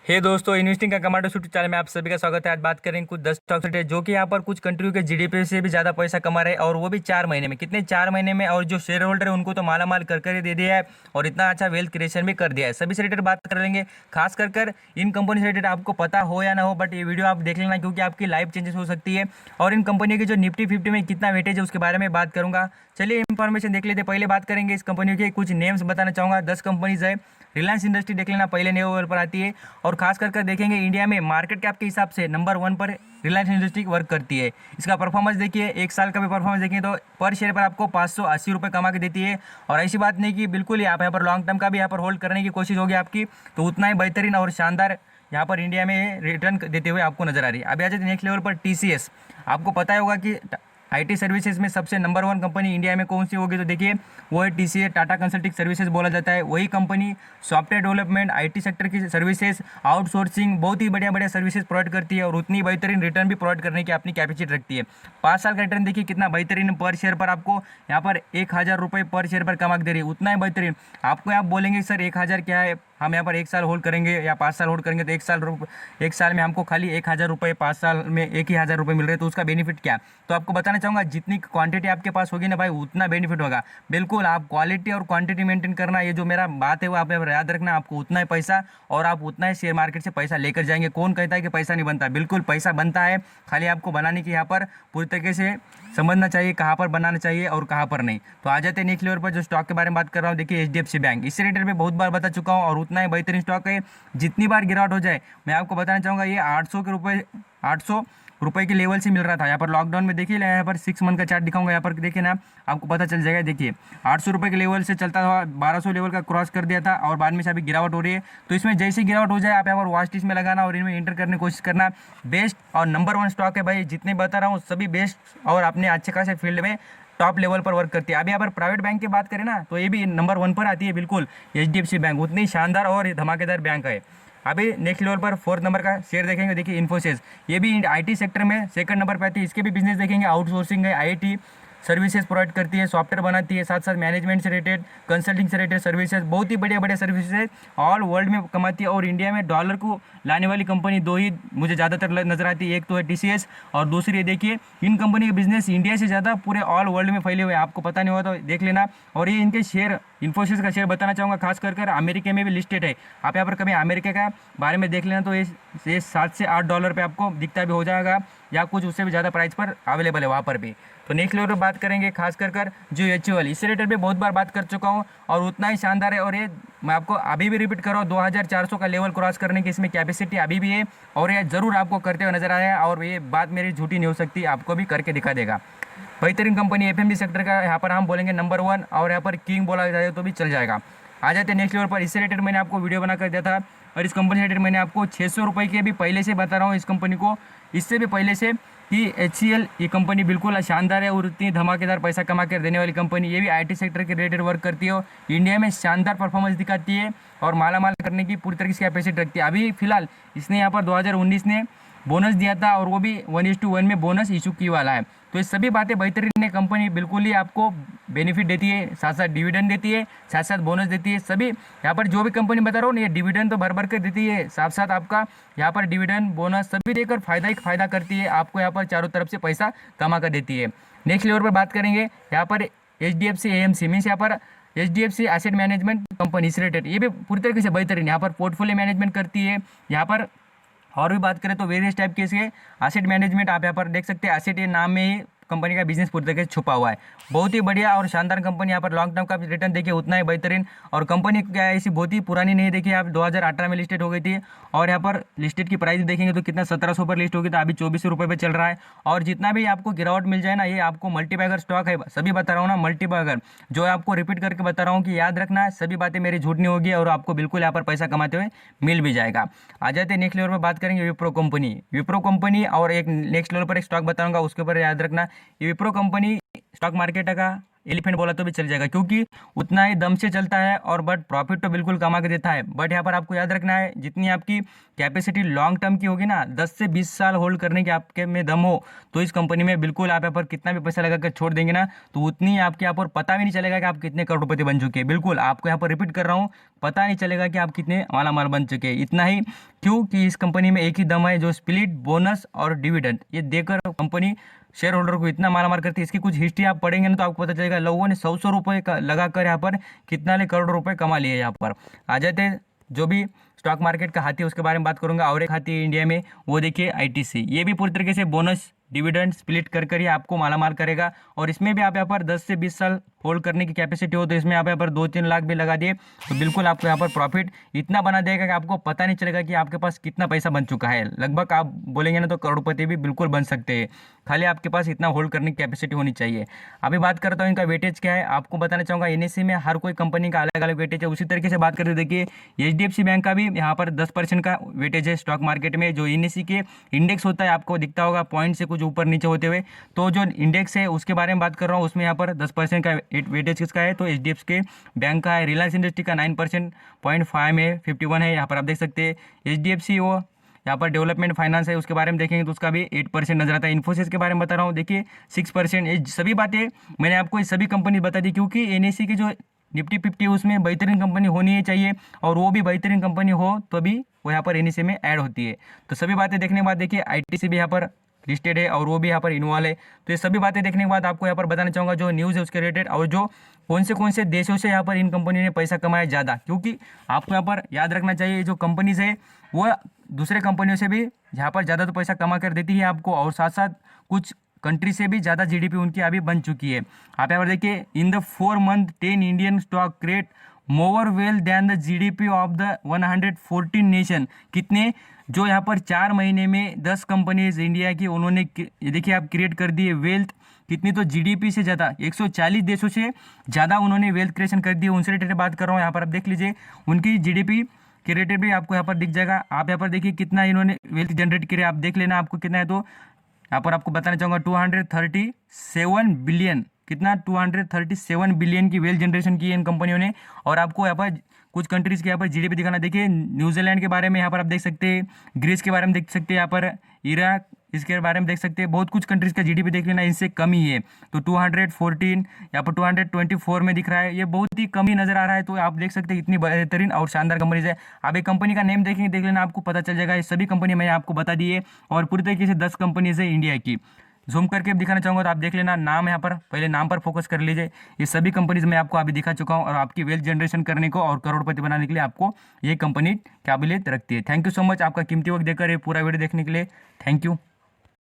हे दोस्तों, इन्वेस्टिंग का commando YouTube channel में आप सभी का स्वागत है। आज बात करेंगे कुछ 10 स्टॉक्स जो कि यहाँ पर कुछ कंट्रियों के जीडीपी से भी ज्यादा पैसा कमा रहे हैं, और वो भी 4 महीने में। कितने 4 महीने में? और जो शेयर होल्डर है उनको तो माला माल कर कर ही दे दिया है और इतना अच्छा वेल्थ क्रिएशन भी कर दिया है। सभी से रिलेटेड बात कर लेंगे, खास कर इन कंपनी से रिलेटेड। आपको पता हो या ना हो, बट ये वीडियो आप देख लेना क्योंकि आपकी लाइफ चेंजेस हो सकती है। और इन कंपनियों की जो निफ्टी 50 में कितना वेटेज है उसके बारे में बात करूंगा। चलिए इन्फॉर्मेशन देख लेते। पहले बात करेंगे इस कंपनियों के कुछ नेम्स बताना चाहूंगा। 10 कंपनीज है। रिलायंस इंडस्ट्री देख लेना, पहले लेवल पर आती है। और खास कर देखेंगे इंडिया में मार्केट कैप के हिसाब से नंबर 1 पर रिलायंस इंडस्ट्री वर्क करती है। इसका परफॉर्मेंस देखिए, एक साल का भी परफॉर्मेंस देखिए तो पर शेयर पर आपको 580 रुपये कमा के देती है। और ऐसी बात नहीं कि बिल्कुल ही आप यहाँ पर लॉन्ग टर्म का भी यहाँ पर होल्ड करने की कोशिश होगी आपकी, तो उतना ही बेहतरीन और शानदार यहाँ पर इंडिया में रिटर्न देते हुए आपको नजर आ रही है। अभी आ जाते नेक्स्ट लेवल पर टीसीएस। आपको पता ही होगा कि आईटी सर्विसेज में सबसे नंबर 1 कंपनी इंडिया में कौन सी होगी, तो देखिए वो है टीसीएस, टाटा कंसल्टिंग सर्विसेज बोला जाता है। वही company software development, IT sector की सर्विसेज, आउटसोर्सिंग, बहुत ही बढ़िया बढ़िया सर्विसेज प्रोवाइड करती है और उतनी बेहतरीन रिटर्न भी प्रोवाइड करने की अपनी कैपेसिटी रखती है। 5 साल का रिटर्न देखिए कितना बेहतरीन, पर शेयर पर आपको यहाँ पर 1000 रुपये पर शेयर पर कमा के दे रही है। उतना ही बेहतरीन। आपको आप बोलेंगे सर 1000 क्या है, हम यहाँ पर 1 साल होल्ड करेंगे या 5 साल होल्ड करेंगे तो 1 साल में हमको खाली 1000 रुपये, 5 साल में 1000 रुपये मिल रहे हैं, तो उसका बेनिफिट क्या? तो आपको बताना चाहूँगा, जितनी क्वांटिटी आपके पास होगी ना भाई, उतना बेनिफिट होगा। बिल्कुल आप क्वालिटी और क्वांटिटी मेंटेन करना, ये जो मेरा बात है वो आप याद रखना। आपको उतना ही पैसा और आप उतना ही शेयर मार्केट से पैसा लेकर जाएंगे। कौन कहता है कि पैसा नहीं बनता? बिल्कुल पैसा बनता है, खाली आपको बनाने की यहाँ पर पूरी तरीके से समझना चाहिए, कहाँ पर बनाना चाहिए और कहाँ पर नहीं। तो आ जाते हैं नेक्स्ट लेवल पर। जो स्टॉक के बारे में बात कर रहा हूँ, देखिए एचडीएफसी बैंक। इससे रिलेटेड में बहुत बार बता चुका हूँ और उतना ही बेहतरीन स्टॉक है। जितनी बार गिरावट हो जाए, मैं आपको बताना चाहूँगा, ये 800 रुपये के लेवल से मिल रहा था। यहाँ पर लॉकडाउन में देखिए, यहाँ पर 6 मंथ का चार्ट दिखाऊंगा, यहाँ पर देखिए ना, आपको पता चल जाएगा। देखिए 800 रुपये के लेवल से चलता हुआ 1200 लेवल का क्रॉस कर दिया था और बाद में से अभी गिरावट हो रही है। तो इसमें जैसे गिरावट हो जाए, आप यहाँ पर वॉच लिस्ट में लगाना और इनमें एंटर करने की कोशिश करना। बेस्ट और नंबर 1 स्टॉक है भाई। जितने बता रहा हूँ सभी बेस्ट और अपने अच्छे खासे फील्ड में टॉप लेवल पर वर्क करती है। अभी यहाँ पर प्राइवेट बैंक की बात करें ना, तो ये भी नंबर 1 पर आती है। बिल्कुल एचडीएफसी बैंक उतनी शानदार और धमाकेदार बैंक है। अभी नेक्स्ट लेवल पर 4th नंबर का शेयर देखेंगे, देखिए इन्फोसिस। ये भी आईटी सेक्टर में 2nd नंबर पर आती है। इसके भी बिजनेस देखेंगे, आउटसोर्सिंग है, आईटी सर्विसेज प्रोवाइड करती है, सॉफ्टवेयर बनाती है, साथ साथ मैनेजमेंट से रिलेटेड, कंसल्टिंग से रिलेटेड सर्विसेज, बहुत ही बढ़िया बढ़िया सर्विसेज ऑल वर्ल्ड में कमाती है। और इंडिया में डॉलर को लाने वाली कंपनी 2 ही मुझे ज़्यादातर नजर आती है। एक तो है टीसीएस और दूसरी देखिए, इन कंपनी के बिजनेस इंडिया से ज़्यादा पूरे ऑल वर्ल्ड में फैले हुए हैं। आपको पता नहीं हुआ तो देख लेना। और ये इनके शेयर, इन्फोसिस का शेयर बताना चाहूँगा, खास कर अमेरिका में भी लिस्टेड है। आप यहाँ पर कभी अमेरिका का बारे में देख लेना तो ये 7 से 8 डॉलर पे आपको दिखता भी हो जाएगा, या कुछ उससे भी ज़्यादा प्राइस पर अवेलेबल है वहाँ पर भी। तो नेक्स्ट लेवल पर बात करेंगे, खास कर जो एचयूएल, इससे रिलेटेड भी बहुत बार बात कर चुका हूँ और उतना ही शानदार है। और ये मैं आपको अभी भी रिपीट कर रहा हूँ, 2400 का लेवल क्रॉस करने की इसमें कैपेसिटी अभी भी है और ये ज़रूर आपको करते हुए नजर आया है। और ये बात मेरी झूठी नहीं हो सकती, आपको भी करके दिखा देगा। बेहतरीन कंपनी एफएमजी सेक्टर का यहाँ पर हम बोलेंगे नंबर 1, और यहाँ पर किंग बोला जाए तो भी चल जाएगा। आ जाते हैं नेक्स्ट लेवल पर। इससे रिलेटेड मैंने आपको वीडियो बना कर दिया था और इस कंपनी से रिलेटेड मैंने आपको 600 रुपये के भी पहले से बता रहा हूँ इस कंपनी को, इससे भी पहले से, कि एचसीएल ये कंपनी बिल्कुल शानदार है और इतनी धमाकेदार पैसा कमा कर देने वाली कंपनी। ये भी आईटी सेक्टर के रिलेटेड वर्क करती है और इंडिया में शानदार परफॉर्मेंस दिखाती है और माला माल करने की पूरी तरीके से कैपेसिटी रखती है। अभी फिलहाल इसने यहाँ पर 2019 ने बोनस दिया था और वो भी 1:1 में बोनस इशू की वाला है। तो ये सभी बातें बेहतरीन है। कंपनी बिल्कुल ही आपको बेनिफिट देती है, साथ साथ डिविडेंड देती है, साथ साथ बोनस देती है। सभी यहाँ पर जो भी कंपनी बता रहा हूँ, ये डिविडेंड तो भर भर कर देती है, साथ साथ आपका यहाँ पर डिविडेंड, बोनस सभी देकर फायदा ही फायदा करती है। आपको यहाँ पर चारों तरफ से पैसा कमा कर देती है। नेक्स्ट लेवल पर बात करेंगे, यहाँ पर एचडीएफसी एएमसी मीन्स यहाँ पर एचडीएफसी एसेट मैनेजमेंट कंपनी से रिलेटेड, ये भी पूरी तरीके से बेहतरीन यहाँ पर पोर्टफोलियो मैनेजमेंट करती है। यहाँ पर और भी बात करें तो वेरियस टाइप के इसके एसेट मैनेजमेंट आप यहाँ पर देख सकते हैं। एसेट ये नाम में ही कंपनी का बिजनेस पूरी तरीके से छुपा हुआ है। बहुत ही बढ़िया और शानदार कंपनी। यहाँ पर लॉन्ग टर्म का रिटर्न देखिए उतना ही बेहतरीन। और कंपनी क्या है, ऐसी बहुत ही पुरानी नहीं, देखिए आप 2018 में लिस्टेड हो गई थी और यहाँ पर लिस्टेड की प्राइस देखेंगे तो कितना 1700 पर लिस्ट होगी, तो अभी 2400 रुपये पे चल रहा है। और जितना भी आपको गिरावट मिल जाए ना, ये आपको मल्टीबैगर स्टॉक है, सभी बता रहा हूँ ना, मल्टीबैगर जो आपको रिपीट करके बता रहा हूँ कि याद रखना है, सभी बातें मेरी झूठ नहीं होगी और आपको बिल्कुल यहाँ पर पैसा कमाते हुए मिल भी जाएगा। आ जाते हैं नेक्स्ट लेवल पर बात करेंगे विप्रो कंपनी और एक नेक्स्ट लेवल पर एक स्टॉक बताऊंगा, उसके ऊपर याद रखना। ये विप्रो कंपनी स्टॉक मार्केट का एलिफेंट बोला तो भी चल जाएगा, क्योंकि उतना ही दम से चलता है और बट प्रॉफिट तो बिल्कुल कमा के देता है। बट यहाँ पर आपको याद रखना है, जितनी आपकी कैपेसिटी लॉन्ग टर्म की होगी ना, 10 से 20 साल होल्ड करने की आपके में दम हो, तो इस कंपनी में बिल्कुल आप यहाँ पर कितना भी पैसा लगाकर छोड़ देंगे ना, तो उतनी आपके यहाँ पर पता भी नहीं चलेगा कि आप कितने करोड़पति बन चुके हैं। बिल्कुल आपको यहाँ पर रिपीट कर रहा हूँ, पता नहीं चलेगा कि आप कितने मालामाल बन चुके हैं। इतना ही क्यों कि इस कंपनी में एक ही दम है, जो स्प्लिट, बोनस और डिविडेंड ये देकर कंपनी शेयर होल्डर को इतना मालामाल करती है। इसकी कुछ हिस्ट्री आप पढ़ेंगे ना तो आपको पता चलेगा लोगों ने 100 रुपए लगाकर यहाँ पर कितना ने करोड़ रुपए कमा लिए। यहाँ पर आ जाते हैं जो भी स्टॉक मार्केट का हाथी है उसके बारे में बात करूंगा। और एक हाथी है इंडिया में, वो देखिए आईटीसी। ये भी पूरी तरीके से बोनस डिविडेंड स्प्लिट कर कर ही आपको मालामाल करेगा। और इसमें भी आप यहाँ पर 10 से 20 साल होल्ड करने की कैपेसिटी हो, तो इसमें आप यहाँ पर 2-3 लाख भी लगा दिए तो बिल्कुल आपको यहाँ पर प्रॉफिट इतना बना देगा कि आपको पता नहीं चलेगा कि आपके पास कितना पैसा बन चुका है। लगभग आप बोलेंगे ना तो करोड़पति भी बिल्कुल बन सकते हैं, खाली आपके पास इतना होल्ड करने की कैपेसिटी होनी चाहिए। अभी बात करता हूँ इनका वेटेज क्या है, आपको बताना चाहूँगा। एनएससी में हर कोई कंपनी का अलग अलग वेटेज है। उसी तरीके से बात करते देखिए एचडीएफसी बैंक का भी यहाँ पर 10% का वेटेज है स्टॉक मार्केट में। जो एनएससी के इंडेक्स होता है आपको दिखता होगा पॉइंट से कुछ ऊपर नीचे होते हुए, तो जो इंडेक्स है उसके बारे में बात कर रहा हूँ, उसमें यहाँ पर 10% का वेटेज किसका है, तो एचडीएफसी के बैंक का है। रिलायंस इंडस्ट्री का 9% 0.5 में 51 है, यहाँ पर आप देख सकते हैं। एचडीएफसी वो यहाँ पर डेवलपमेंट फाइनेंस है, उसके बारे में देखेंगे तो उसका भी 8% नजर आता है। इन्फोसिस के बारे में बता रहा हूँ, देखिए 6%। ये सभी बातें मैंने आपको ये सभी कंपनी बता दी, क्योंकि एनएससी की जो निफ्टी 50 उसमें बेहतरीन कंपनी होनी ही चाहिए, और वो भी बेहतरीन कंपनी हो तभी वो यहाँ पर एनएससी में ऐड होती है। तो सभी बातें देखने के बाद देखिए आईटीसी भी यहाँ पर लिस्टेड है और वो भी यहाँ पर इन्वॉल्व है। तो ये सभी बातें देखने के बाद आपको यहाँ पर बताना चाहूँगा जो न्यूज़ है उसके रिलेटेड, और जो कौन से देशों से यहाँ पर इन कंपनी ने पैसा कमाया ज़्यादा। क्योंकि आपको यहाँ पर याद रखना चाहिए जो कंपनीज है वो दूसरे कंपनियों से भी यहाँ पर ज़्यादा तो पैसा कमा कर देती है आपको, और साथ साथ कुछ कंट्री से भी ज़्यादा जीडीपी उनकी अभी बन चुकी है। आप यहाँ पर देखिए in the 4 month 10 Indian stock create more wealth than the GDP of the 114 nation. कितने, जो यहाँ पर 4 महीने में 10 कंपनीज इंडिया की उन्होंने देखिए आप क्रिएट कर दिए वेल्थ कितनी, तो जीडीपी से ज़्यादा 140 देशों से ज़्यादा उन्होंने वेल्थ क्रिएशन कर दी। उनसे रिलेटेड बात कर रहा हूँ। यहाँ पर आप देख लीजिए उनकी जीडीपी के रिलेटेड भी आपको यहाँ पर दिख जाएगा। आप यहाँ पर देखिए कितना इन्होंने वेल्थ जनरेट किया, आप देख लेना आपको कितना है। तो यहाँ पर आपको बताना चाहूँगा 237 बिलियन, कितना 237 बिलियन की वेल्थ जनरेशन की है इन कंपनियों ने। और आपको यहाँ पर कुछ कंट्रीज़ के यहाँ पर जीडीपी दिखाना, देखिए न्यूजीलैंड के बारे में यहाँ पर आप देख सकते हैं, ग्रीस के बारे में देख सकते हैं, यहाँ पर इराक इसके बारे में देख सकते हैं। बहुत कुछ कंट्रीज़ का जीडीपी देख लेना, इनसे कम ही है। तो 214 यहाँ पर 224 में दिख रहा है, ये बहुत ही कम ही नज़र आ रहा है। तो आप देख सकते हैं इतनी बेहतरीन और शानदार कंपनीज है। आप एक कंपनी का नेम देखेंगे देख लेना, आपको पता चल जाएगा। ये सभी कंपनी मैंने आपको बता दी है, और पूरी तरीके से 10 कंपनीज है इंडिया की। जूम करके दिखाना चाहूँगा तो आप देख लेना, नाम यहाँ पर पहले नाम पर फोकस कर लीजिए। ये सभी कंपनीज मैं आपको अभी दिखा चुका हूँ, और आपकी वेल्थ जनरेशन करने को और करोड़पति बनाने के लिए आपको ये कंपनी काबिलियत रखती है। थैंक यू सो मच आपका कीमती वक्त देकर ये पूरा वीडियो देखने के लिए। Thank you.